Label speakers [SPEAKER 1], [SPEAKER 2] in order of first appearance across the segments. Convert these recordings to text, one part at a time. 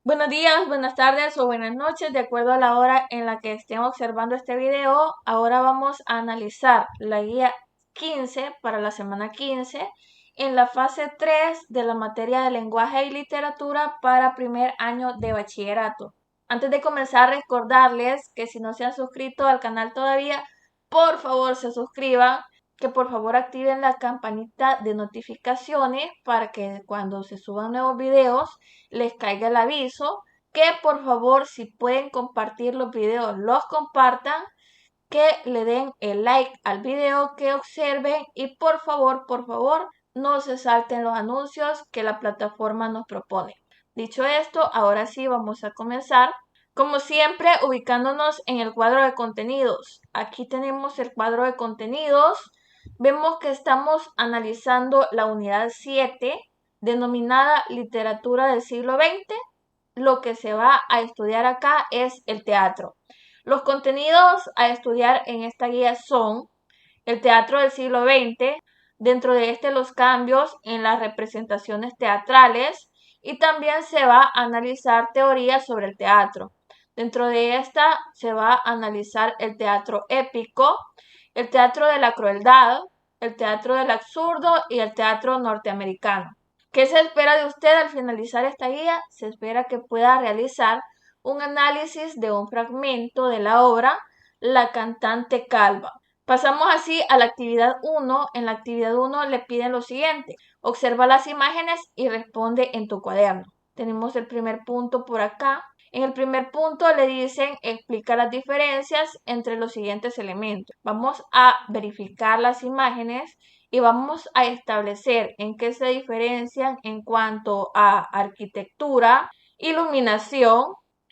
[SPEAKER 1] Buenos días, buenas tardes o buenas noches, de acuerdo a la hora en la que estén observando este video. Ahora vamos a analizar la guía 15 para la semana 15 en la fase 3 de la materia de lenguaje y literatura para primer año de bachillerato. Antes de comenzar, recordarles que si no se han suscrito al canal todavía, por favor se suscriban, que por favor activen la campanita de notificaciones para que cuando se suban nuevos videos les caiga el aviso, que por favor si pueden compartir los videos los compartan, que le den el like al video, que observen y por favor no se salten los anuncios que la plataforma nos propone. Dicho esto, ahora sí vamos a comenzar. Como siempre, ubicándonos en el cuadro de contenidos. Aquí tenemos el cuadro de contenidos. Vemos que estamos analizando la unidad 7, denominada Literatura del siglo XX. Lo que se va a estudiar acá es el teatro. Los contenidos a estudiar en esta guía son el teatro del siglo XX, dentro de este los cambios en las representaciones teatrales, y también se va a analizar teorías sobre el teatro. Dentro de esta se va a analizar el teatro épico, el teatro de la crueldad, el teatro del absurdo y el teatro norteamericano. ¿Qué se espera de usted al finalizar esta guía? Se espera que pueda realizar un análisis de un fragmento de la obra La cantante calva. Pasamos así a la actividad 1. En la actividad 1 le piden lo siguiente: observa las imágenes y responde en tu cuaderno. Tenemos el primer punto por acá. En el primer punto le dicen explica las diferencias entre los siguientes elementos. Vamos a verificar las imágenes y vamos a establecer en qué se diferencian en cuanto a arquitectura, iluminación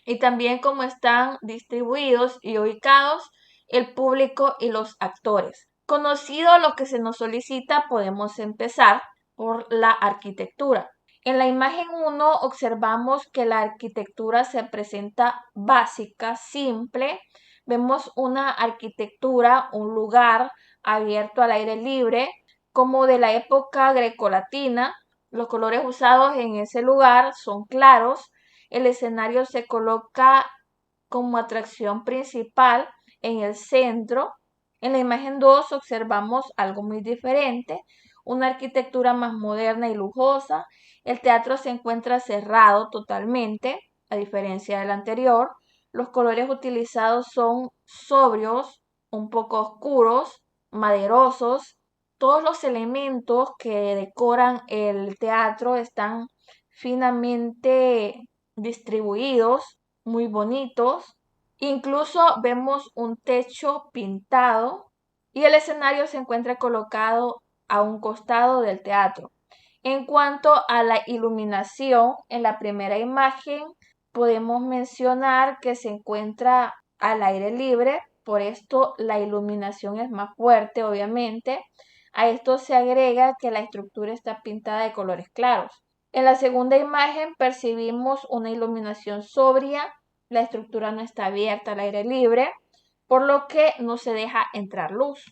[SPEAKER 1] y también cómo están distribuidos y ubicados el público y los actores. Conocido lo que se nos solicita, podemos empezar por la arquitectura. En la imagen 1 observamos que la arquitectura se presenta básica, simple. Vemos una arquitectura, un lugar abierto al aire libre, como de la época grecolatina. Los colores usados en ese lugar son claros. El escenario se coloca como atracción principal en el centro. En la imagen 2 observamos algo muy diferente, una arquitectura más moderna y lujosa. El teatro se encuentra cerrado totalmente, a diferencia del anterior. Los colores utilizados son sobrios, un poco oscuros, maderosos. Todos los elementos que decoran el teatro están finamente distribuidos, muy bonitos. Incluso vemos un techo pintado y el escenario se encuentra colocado a un costado del teatro. En cuanto a la iluminación, en la primera imagen podemos mencionar que se encuentra al aire libre, por esto la iluminación es más fuerte, obviamente. A esto se agrega que la estructura está pintada de colores claros. En la segunda imagen percibimos una iluminación sobria, la estructura no está abierta al aire libre, por lo que no se deja entrar luz.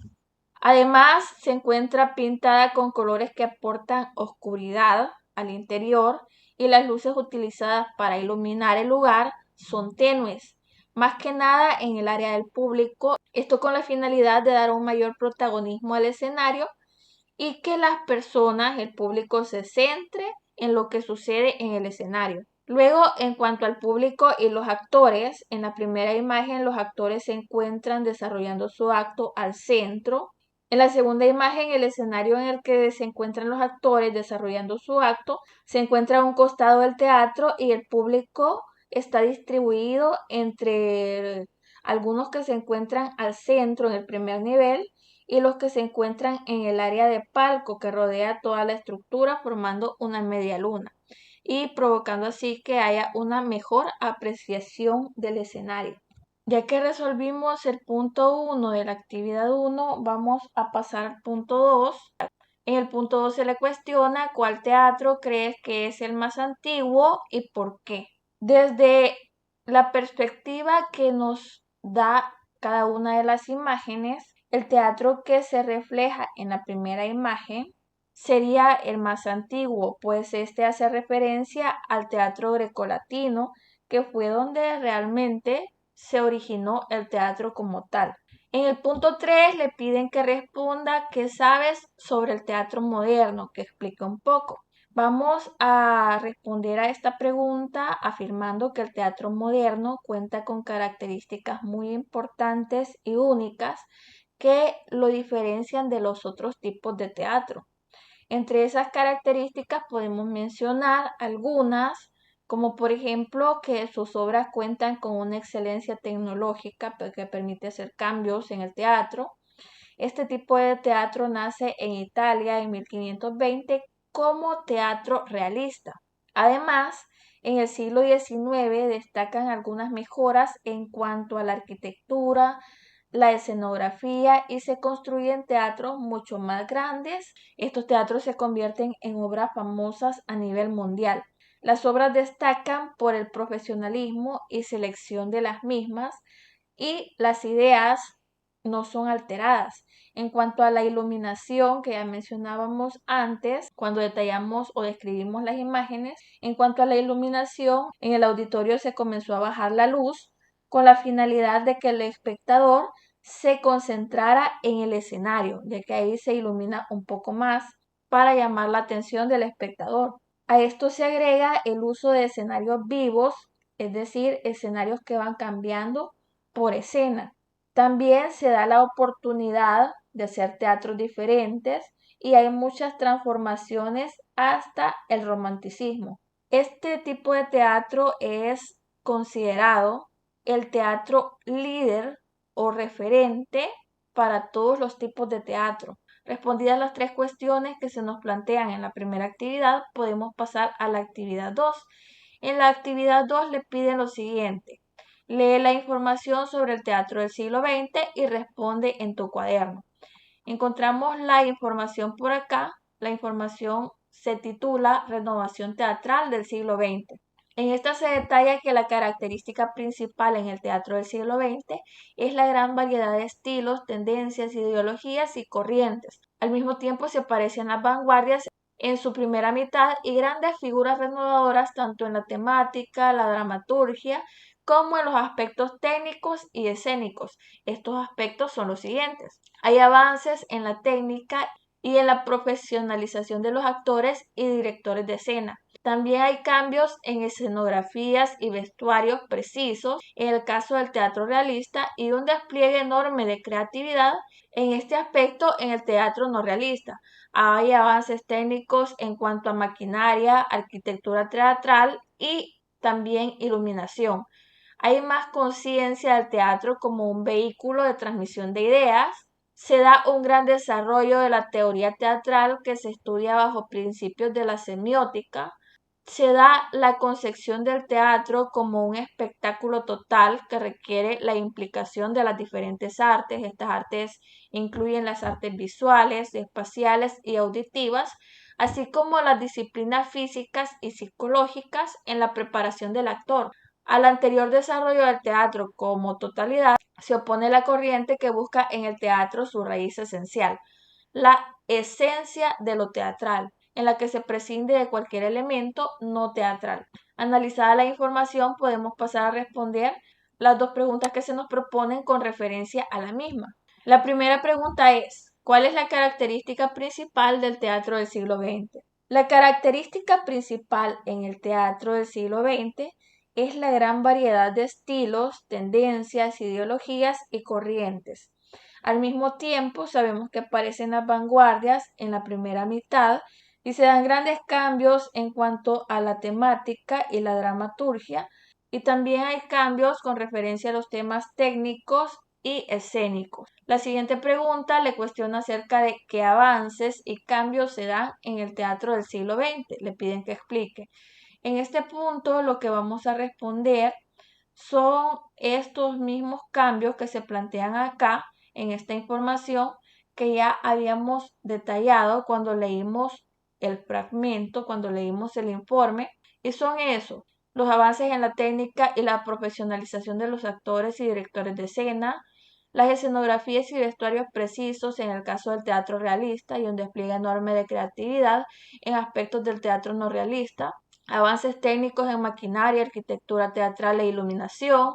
[SPEAKER 1] Además, se encuentra pintada con colores que aportan oscuridad al interior y las luces utilizadas para iluminar el lugar son tenues, más que nada en el área del público, esto con la finalidad de dar un mayor protagonismo al escenario y que las personas, el público, se centre en lo que sucede en el escenario. Luego, en cuanto al público y los actores, en la primera imagen los actores se encuentran desarrollando su acto al centro. En la segunda imagen, el escenario en el que se encuentran los actores desarrollando su acto se encuentra a un costado del teatro y el público está distribuido entre algunos que se encuentran al centro en el primer nivel y los que se encuentran en el área de palco que rodea toda la estructura formando una media luna y provocando así que haya una mejor apreciación del escenario. Ya que resolvimos el punto 1 de la actividad 1, vamos a pasar al punto 2. En el punto 2 se le cuestiona cuál teatro crees que es el más antiguo y por qué. Desde la perspectiva que nos da cada una de las imágenes, el teatro que se refleja en la primera imagen sería el más antiguo, pues este hace referencia al teatro grecolatino, que fue donde realmente se originó el teatro como tal. En el punto 3 le piden que responda qué sabes sobre el teatro moderno, que explique un poco. Vamos a responder a esta pregunta afirmando que el teatro moderno cuenta con características muy importantes y únicas que lo diferencian de los otros tipos de teatro. Entre esas características podemos mencionar algunas, como por ejemplo que sus obras cuentan con una excelencia tecnológica que permite hacer cambios en el teatro. Este tipo de teatro nace en Italia en 1520 como teatro realista. Además, en el siglo XIX destacan algunas mejoras en cuanto a la arquitectura, la escenografía y se construyen teatros mucho más grandes. Estos teatros se convierten en obras famosas a nivel mundial. Las obras destacan por el profesionalismo y selección de las mismas y las ideas no son alteradas. En cuanto a la iluminación que ya mencionábamos antes, cuando detallamos o describimos las imágenes, en cuanto a la iluminación, en el auditorio se comenzó a bajar la luz con la finalidad de que el espectador se concentrara en el escenario, ya que ahí se ilumina un poco más para llamar la atención del espectador. A esto se agrega el uso de escenarios vivos, es decir, escenarios que van cambiando por escena. También se da la oportunidad de hacer teatros diferentes y hay muchas transformaciones hasta el romanticismo. Este tipo de teatro es considerado el teatro líder o referente para todos los tipos de teatro. Respondidas las tres cuestiones que se nos plantean en la primera actividad, podemos pasar a la actividad 2. En la actividad 2 le piden lo siguiente: lee la información sobre el teatro del siglo XX y responde en tu cuaderno. Encontramos la información por acá. La información se titula Renovación teatral del siglo XX. En esta se detalla que la característica principal en el teatro del siglo XX es la gran variedad de estilos, tendencias, ideologías y corrientes. Al mismo tiempo se aparecen las vanguardias en su primera mitad y grandes figuras renovadoras tanto en la temática, la dramaturgia, como en los aspectos técnicos y escénicos. Estos aspectos son los siguientes: hay avances en la técnica y en la profesionalización de los actores y directores de escena. También hay cambios en escenografías y vestuarios precisos en el caso del teatro realista y un despliegue enorme de creatividad en este aspecto en el teatro no realista. Hay avances técnicos en cuanto a maquinaria, arquitectura teatral y también iluminación. Hay más conciencia del teatro como un vehículo de transmisión de ideas. Se da un gran desarrollo de la teoría teatral que se estudia bajo principios de la semiótica. Se da la concepción del teatro como un espectáculo total que requiere la implicación de las diferentes artes. Estas artes incluyen las artes visuales, espaciales y auditivas, así como las disciplinas físicas y psicológicas en la preparación del actor. Al anterior desarrollo del teatro como totalidad se opone la corriente que busca en el teatro su raíz esencial, la esencia de lo teatral, en la que se prescinde de cualquier elemento no teatral. Analizada la información, podemos pasar a responder las dos preguntas que se nos proponen con referencia a la misma. La primera pregunta es: ¿cuál es la característica principal del teatro del siglo XX? La característica principal en el teatro del siglo XX es la gran variedad de estilos, tendencias, ideologías y corrientes. Al mismo tiempo, sabemos que aparecen las vanguardias en la primera mitad y se dan grandes cambios en cuanto a la temática y la dramaturgia, y también hay cambios con referencia a los temas técnicos y escénicos. La siguiente pregunta le cuestiona acerca de qué avances y cambios se dan en el teatro del siglo XX. Le piden que explique. En este punto lo que vamos a responder son estos mismos cambios que se plantean acá en esta información que ya habíamos detallado cuando leímos el fragmento, cuando leímos el informe, y son esos: los avances en la técnica y la profesionalización de los actores y directores de escena, las escenografías y vestuarios precisos en el caso del teatro realista y un despliegue enorme de creatividad en aspectos del teatro no realista, avances técnicos en maquinaria, arquitectura teatral e iluminación,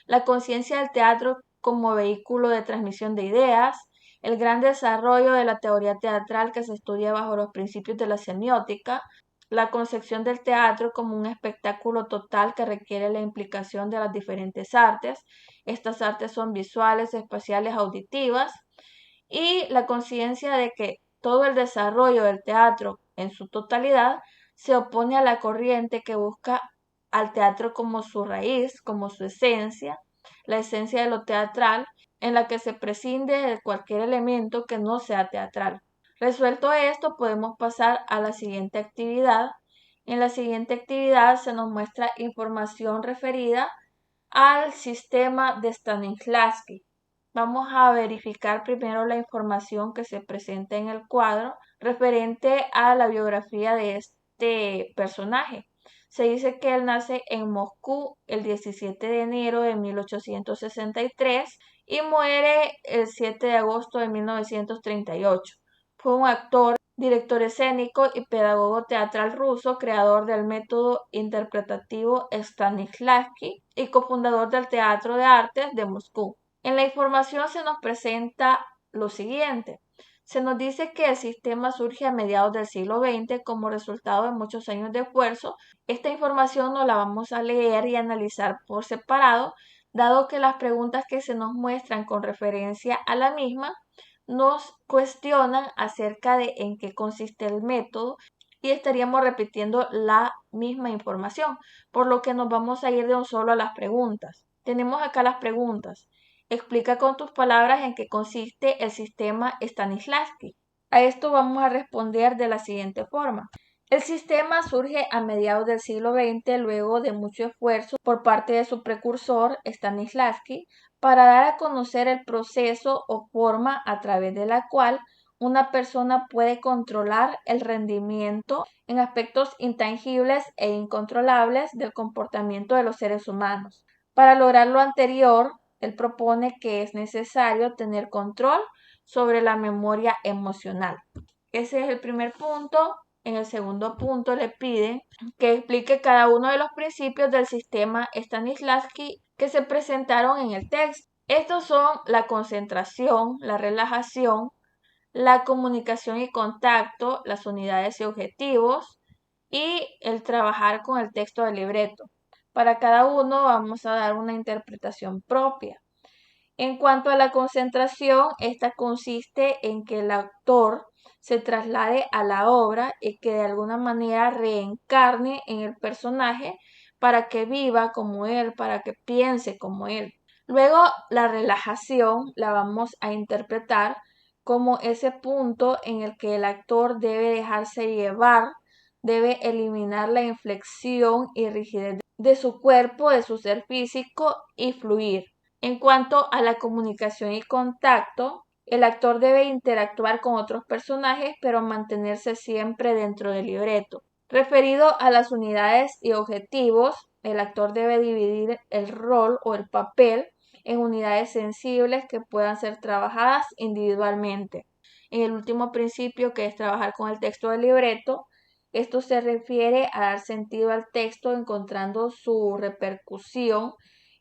[SPEAKER 1] la conciencia del teatro como vehículo de transmisión de ideas, el gran desarrollo de la teoría teatral que se estudia bajo los principios de la semiótica, la concepción del teatro como un espectáculo total que requiere la implicación de las diferentes artes. Estas artes son visuales, espaciales, auditivas, y la conciencia de que todo el desarrollo del teatro en su totalidad se opone a la corriente que busca al teatro como su raíz, como su esencia, la esencia de lo teatral, en la que se prescinde de cualquier elemento que no sea teatral. Resuelto esto, podemos pasar a la siguiente actividad. En la siguiente actividad se nos muestra información referida al sistema de Stanislavski. Vamos a verificar primero la información que se presenta en el cuadro referente a la biografía de este personaje. Se dice que él nace en Moscú el 17 de enero de 1863 y muere el 7 de agosto de 1938. Fue un actor, director escénico y pedagogo teatral ruso, creador del método interpretativo Stanislavski y cofundador del Teatro de Artes de Moscú. En la información se nos presenta lo siguiente. Se nos dice que el sistema surge a mediados del siglo XX como resultado de muchos años de esfuerzo. Esta información no la vamos a leer y analizar por separado, dado que las preguntas que se nos muestran con referencia a la misma nos cuestionan acerca de en qué consiste el método y estaríamos repitiendo la misma información, por lo que nos vamos a ir de un solo a las preguntas. Tenemos acá las preguntas. Explica con tus palabras en qué consiste el sistema Stanislavski. A esto vamos a responder de la siguiente forma. El sistema surge a mediados del siglo XX luego de mucho esfuerzo por parte de su precursor Stanislavski para dar a conocer el proceso o forma a través de la cual una persona puede controlar el rendimiento en aspectos intangibles e incontrolables del comportamiento de los seres humanos. Para lograr lo anterior, él propone que es necesario tener control sobre la memoria emocional. Ese es el primer punto. En el segundo punto le piden que explique cada uno de los principios del sistema Stanislavski que se presentaron en el texto. Estos son la concentración, la relajación, la comunicación y contacto, las unidades y objetivos y el trabajar con el texto del libreto. Para cada uno vamos a dar una interpretación propia. En cuanto a la concentración, esta consiste en que el actor se traslade a la obra y que de alguna manera reencarne en el personaje para que viva como él, para que piense como él. Luego, la relajación la vamos a interpretar como ese punto en el que el actor debe dejarse llevar, debe eliminar la inflexión y rigidez de su cuerpo, de su ser físico y fluir. En cuanto a la comunicación y contacto, el actor debe interactuar con otros personajes, pero mantenerse siempre dentro del libreto. Referido a las unidades y objetivos, el actor debe dividir el rol o el papel en unidades sensibles que puedan ser trabajadas individualmente. En el último principio, que es trabajar con el texto del libreto, esto se refiere a dar sentido al texto encontrando su repercusión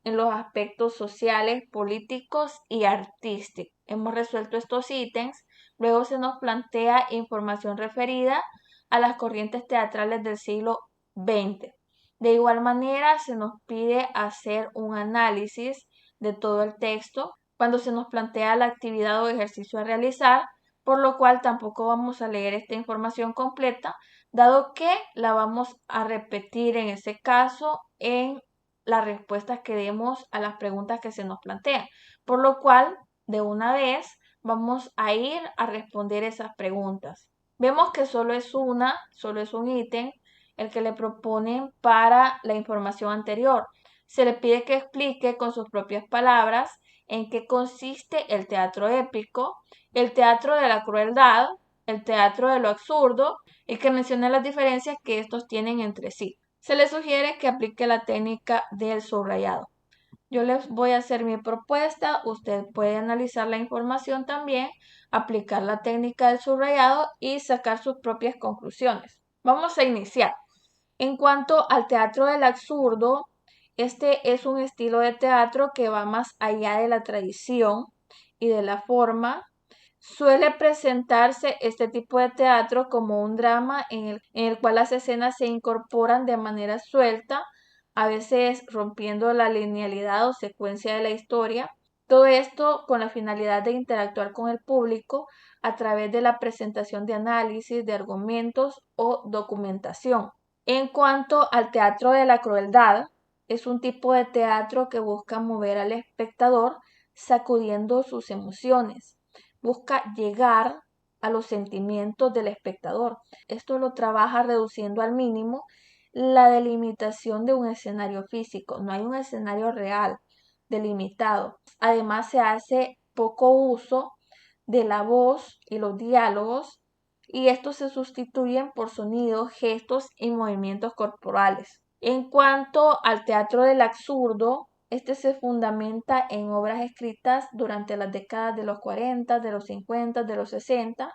[SPEAKER 1] en los aspectos sociales, políticos y artísticos. Hemos resuelto estos ítems. Luego se nos plantea información referida a las corrientes teatrales del siglo XX. De igual manera, se nos pide hacer un análisis de todo el texto cuando se nos plantea la actividad o ejercicio a realizar, por lo cual tampoco vamos a leer esta información completa, dado que la vamos a repetir en ese caso en las respuestas que demos a las preguntas que se nos plantean. Por lo cual, de una vez, vamos a ir a responder esas preguntas. Vemos que solo es un ítem, el que le proponen para la información anterior. Se le pide que explique con sus propias palabras en qué consiste el teatro épico, el teatro de la crueldad, el teatro de lo absurdo y que mencione las diferencias que estos tienen entre sí. Se le sugiere que aplique la técnica del subrayado. Yo les voy a hacer mi propuesta, usted puede analizar la información también, aplicar la técnica del subrayado y sacar sus propias conclusiones. Vamos a iniciar. En cuanto al teatro del absurdo, este es un estilo de teatro que va más allá de la tradición y de la forma. Suele presentarse este tipo de teatro como un drama en el cual las escenas se incorporan de manera suelta, a veces rompiendo la linealidad o secuencia de la historia. Todo esto con la finalidad de interactuar con el público a través de la presentación de análisis, de argumentos o documentación. En cuanto al teatro de la crueldad, es un tipo de teatro que busca mover al espectador sacudiendo sus emociones. Busca llegar a los sentimientos del espectador. Esto lo trabaja reduciendo al mínimo la delimitación de un escenario físico. No hay un escenario real delimitado. Además, se hace poco uso de la voz y los diálogos, y estos se sustituyen por sonidos, gestos y movimientos corporales. En cuanto al teatro del absurdo, este se fundamenta en obras escritas durante las décadas de los 40, de los 50, de los 60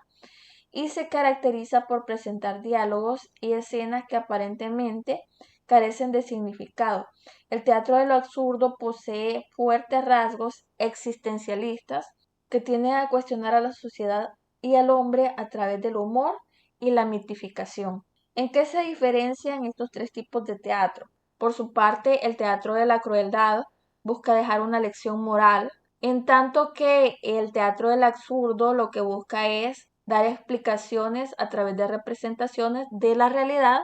[SPEAKER 1] y se caracteriza por presentar diálogos y escenas que aparentemente carecen de significado. El teatro de lo absurdo posee fuertes rasgos existencialistas que tienden a cuestionar a la sociedad y al hombre a través del humor y la mitificación. ¿En qué se diferencian estos tres tipos de teatro? Por su parte, el teatro de la crueldad busca dejar una lección moral, en tanto que el teatro del absurdo lo que busca es dar explicaciones a través de representaciones de la realidad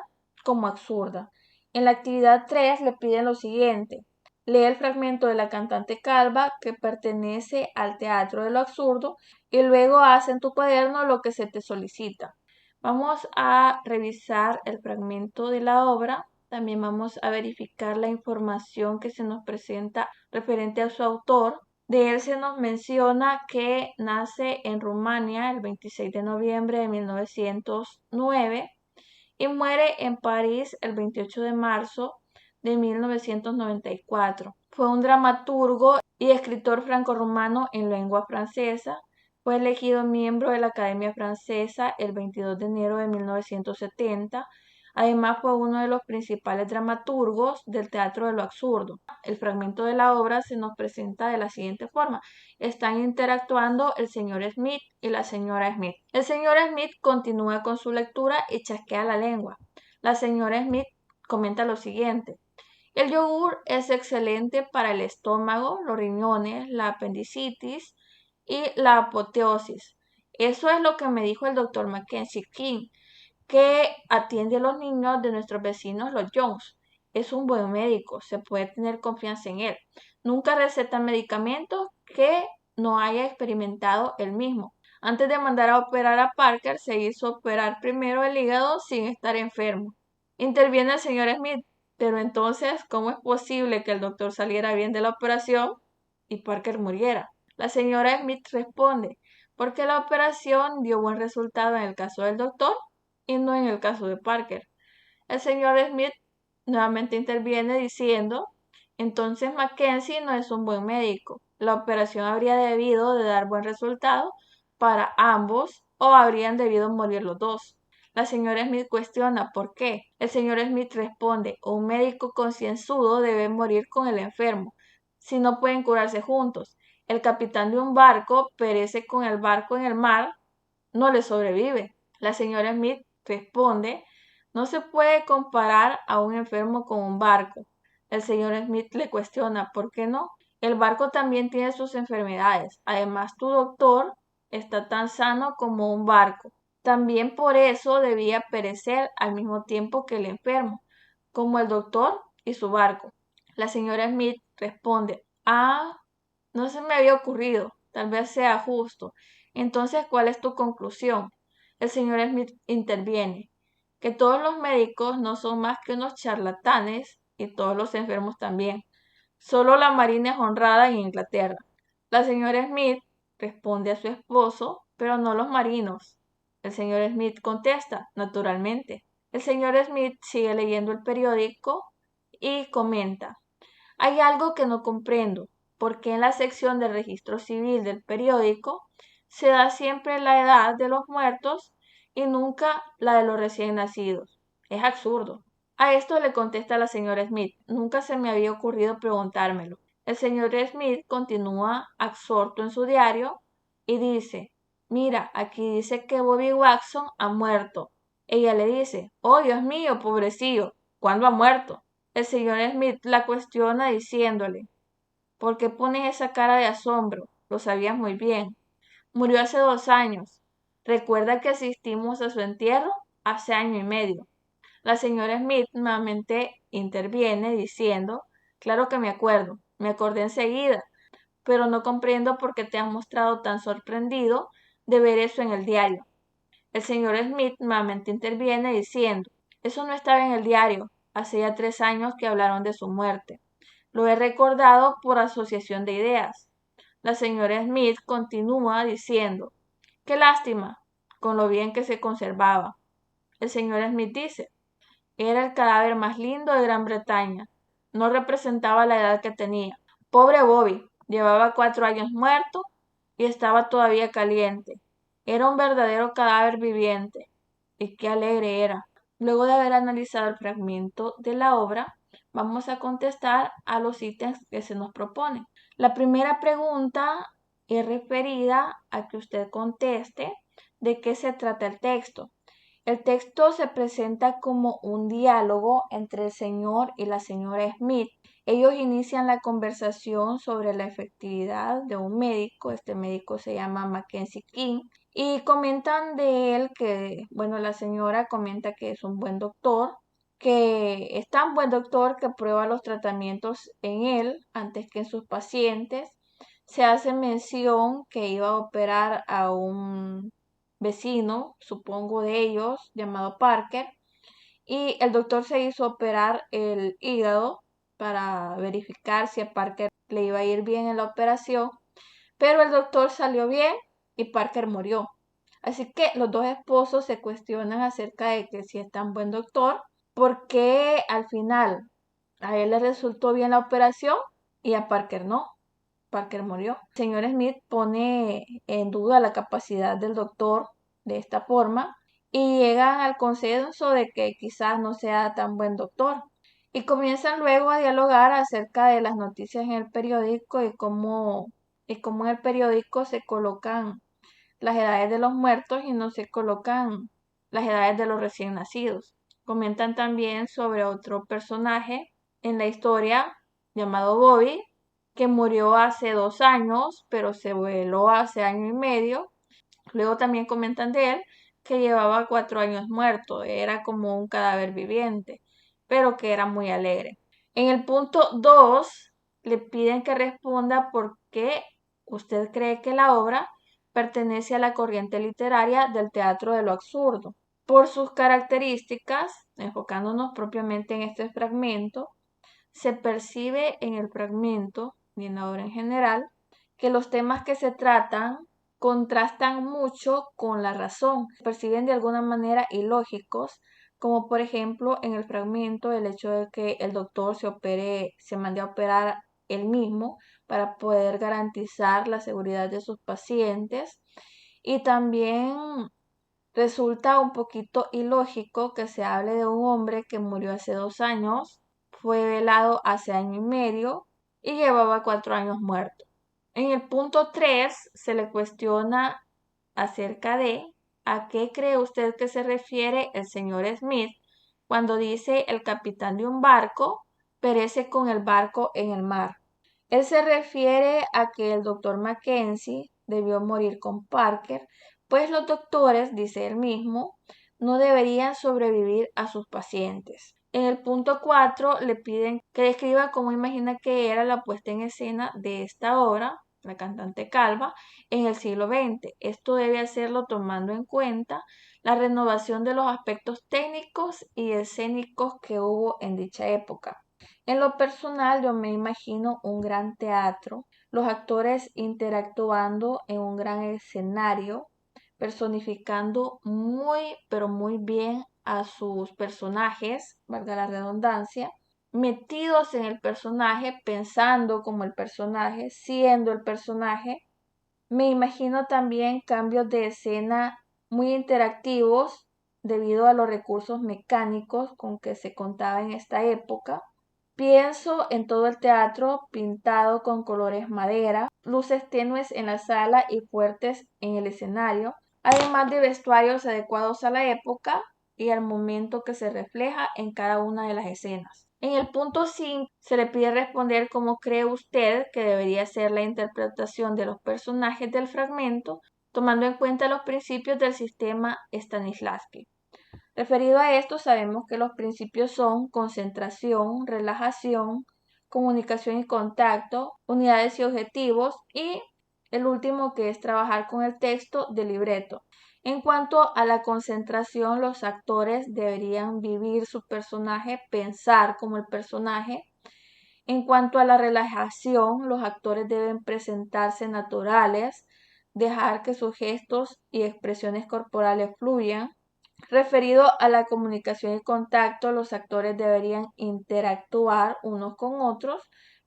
[SPEAKER 1] como absurda. En la actividad 3 le piden lo siguiente: lee el fragmento de la cantante calva que pertenece al teatro de lo absurdo y luego haz en tu cuaderno lo que se te solicita. Vamos a revisar el fragmento de la obra. También vamos a verificar la información que se nos presenta referente a su autor. De él se nos menciona que nace en Rumania el 26 de noviembre de 1909 y muere en París el 28 de marzo de 1994. Fue un dramaturgo y escritor franco-rumano en lengua francesa. Fue elegido miembro de la Academia Francesa el 22 de enero de 1970. Además, fue uno de los principales dramaturgos del teatro de lo absurdo. El fragmento de la obra se nos presenta de la siguiente forma: están interactuando el señor Smith y la señora Smith. El señor Smith continúa con su lectura y chasquea la lengua. La señora Smith comenta lo siguiente: el yogur es excelente para el estómago, los riñones, la apendicitis y la apoteosis. Eso es lo que me dijo el doctor Mackenzie King, que atiende a los niños de nuestros vecinos, los Jones. Es un buen médico, se puede tener confianza en él. Nunca receta medicamentos que no haya experimentado él mismo. Antes de mandar a operar a Parker, se hizo operar primero el hígado sin estar enfermo. Interviene el señor Smith: pero entonces, ¿cómo es posible que el doctor saliera bien de la operación y Parker muriera? La señora Smith responde: porque la operación dio buen resultado en el caso del doctor y no en el caso de Parker. El señor Smith nuevamente interviene diciendo: entonces Mackenzie no es un buen médico. La operación habría debido de dar buen resultado para ambos o habrían debido morir los dos. La señora Smith cuestiona por qué. El señor Smith responde: un médico concienzudo debe morir con el enfermo, si no pueden curarse juntos. El capitán de un barco perece con el barco en el mar, no le sobrevive. La señora Smith responde: no se puede comparar a un enfermo con un barco. El señor Smith le cuestiona: ¿por qué no? El barco también tiene sus enfermedades. Además, tu doctor está tan sano como un barco. También por eso debía perecer al mismo tiempo que el enfermo, como el doctor y su barco. La señora Smith responde: no se me había ocurrido. Tal vez sea justo. Entonces, ¿cuál es tu conclusión? El señor Smith interviene: que todos los médicos no son más que unos charlatanes y todos los enfermos también. Solo la marina es honrada en Inglaterra. La señora Smith responde a su esposo: pero no los marinos. El señor Smith contesta: naturalmente. El señor Smith sigue leyendo el periódico y comenta: Hay algo que no comprendo, porque en la sección del registro civil del periódico se da siempre la edad de los muertos y nunca la de los recién nacidos. Es absurdo. A esto le contesta la señora Smith. Nunca se me había ocurrido preguntármelo. El señor Smith continúa absorto en su diario y dice, mira, aquí dice que Bobby Watson ha muerto. Ella le dice, oh Dios mío, pobrecillo, ¿cuándo ha muerto? El señor Smith la cuestiona diciéndole, ¿por qué pones esa cara de asombro? Lo sabías muy bien. Murió hace 2 años. ¿Recuerda que asistimos a su entierro? Hace año y medio. La señora Smith nuevamente interviene diciendo, claro que me acordé enseguida, pero no comprendo por qué te has mostrado tan sorprendido de ver eso en el diario. El señor Smith nuevamente interviene diciendo, eso no estaba en el diario, hace ya 3 años que hablaron de su muerte. Lo he recordado por asociación de ideas. La señora Smith continúa diciendo, qué lástima, con lo bien que se conservaba. El señor Smith dice, era el cadáver más lindo de Gran Bretaña. No representaba la edad que tenía. Pobre Bobby, llevaba 4 años muerto y estaba todavía caliente. Era un verdadero cadáver viviente. Y qué alegre era. Luego de haber analizado el fragmento de la obra, vamos a contestar a los ítems que se nos proponen. La primera pregunta es referida a que usted conteste de qué se trata el texto. El texto se presenta como un diálogo entre el señor y la señora Smith. Ellos inician la conversación sobre la efectividad de un médico. Este médico se llama Mackenzie King. Y comentan de él que, bueno, la señora comenta que es un buen doctor, que es tan buen doctor que prueba los tratamientos en él antes que en sus pacientes. Se hace mención que iba a operar a un vecino, supongo de ellos, llamado Parker, y el doctor se hizo operar el hígado para verificar si a Parker le iba a ir bien en la operación, pero el doctor salió bien y Parker murió. Así que los dos esposos se cuestionan acerca de que si es tan buen doctor, ¿por qué al final a él le resultó bien la operación y a Parker no? Parker murió. El señor Smith pone en duda la capacidad del doctor de esta forma y llegan al consenso de que quizás no sea tan buen doctor. Y comienzan luego a dialogar acerca de las noticias en el periódico y cómo en el periódico se colocan las edades de los muertos y no se colocan las edades de los recién nacidos. Comentan también sobre otro personaje en la historia llamado Bobby, que murió hace 2 años, pero se veló hace año y medio. Luego también comentan de él que llevaba 4 años muerto, era como un cadáver viviente, pero que era muy alegre. En el punto 2 le piden que responda por qué usted cree que la obra pertenece a la corriente literaria del teatro de lo absurdo. Por sus características, enfocándonos propiamente en este fragmento, se percibe en el fragmento y en la obra en general que los temas que se tratan contrastan mucho con la razón, se perciben de alguna manera ilógicos, como por ejemplo en el fragmento el hecho de que el doctor se mande a operar él mismo para poder garantizar la seguridad de sus pacientes, y también resulta un poquito ilógico que se hable de un hombre que murió hace 2 años, fue velado hace año y medio y llevaba 4 años muerto. En el punto 3 se le cuestiona acerca de a qué cree usted que se refiere el señor Smith cuando dice el capitán de un barco perece con el barco en el mar. Él se refiere a que el doctor Mackenzie debió morir con Parker, pues los doctores, dice él mismo, no deberían sobrevivir a sus pacientes. En el punto 4 le piden que describa cómo imagina que era la puesta en escena de esta obra, La cantante calva, en el siglo XX. Esto debe hacerlo tomando en cuenta la renovación de los aspectos técnicos y escénicos que hubo en dicha época. En lo personal, yo me imagino un gran teatro, los actores interactuando en un gran escenario, personificando muy, pero muy bien a sus personajes, valga la redundancia. metidos en el personaje, pensando como el personaje, siendo el personaje. Me imagino también cambios de escena muy interactivos debido a los recursos mecánicos con que se contaba en esta época. Pienso en todo el teatro pintado con colores madera, luces tenues en la sala y fuertes en el escenario, además de vestuarios adecuados a la época y al momento que se refleja en cada una de las escenas. En el punto 5 se le pide responder cómo cree usted que debería ser la interpretación de los personajes del fragmento, tomando en cuenta los principios del sistema Stanislavski. Referido a esto, sabemos que los principios son concentración, relajación, comunicación y contacto, unidades y objetivos, y el último que es trabajar con el texto de libreto. En cuanto a la concentración, los actores deberían vivir su personaje, pensar como el personaje. En cuanto a la relajación, los actores deben presentarse naturales, dejar que sus gestos y expresiones corporales fluyan. Referido a la comunicación y contacto, los actores deberían interactuar unos con otros,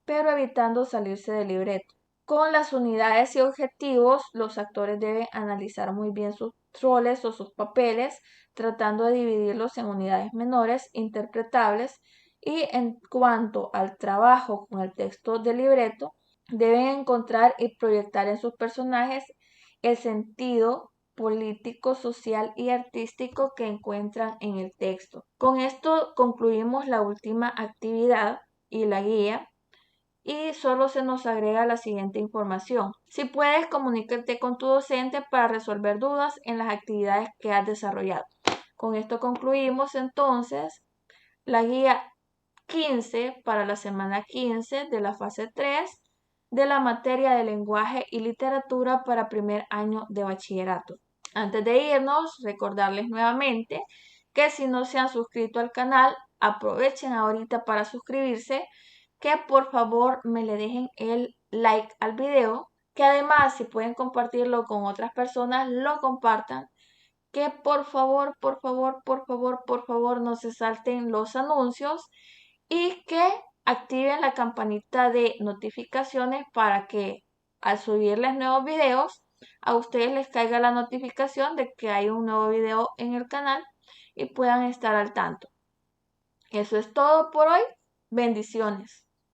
[SPEAKER 1] pero evitando salirse del libreto. Con las unidades y objetivos, los actores deben analizar muy bien sus roles o sus papeles, tratando de dividirlos en unidades menores, interpretables, y en cuanto al trabajo con el texto del libreto, deben encontrar y proyectar en sus personajes el sentido político, social y artístico que encuentran en el texto. Con esto concluimos la última actividad y la guía, y solo se nos agrega la siguiente información. Si puedes, comunícate con tu docente para resolver dudas en las actividades que has desarrollado. Con esto concluimos entonces la guía 15 para la semana 15 de la fase 3 de la materia de lenguaje y literatura para primer año de bachillerato. Antes de irnos, recordarles nuevamente que si no se han suscrito al canal, aprovechen ahorita para suscribirse, que por favor me le dejen el like al video, que además si pueden compartirlo con otras personas, lo compartan, que por favor, por favor, por favor, por favor no se salten los anuncios y que activen la campanita de notificaciones para que al subirles nuevos videos a ustedes les caiga la notificación de que hay un nuevo video en el canal y puedan estar al tanto. Eso es todo por hoy. Bendiciones.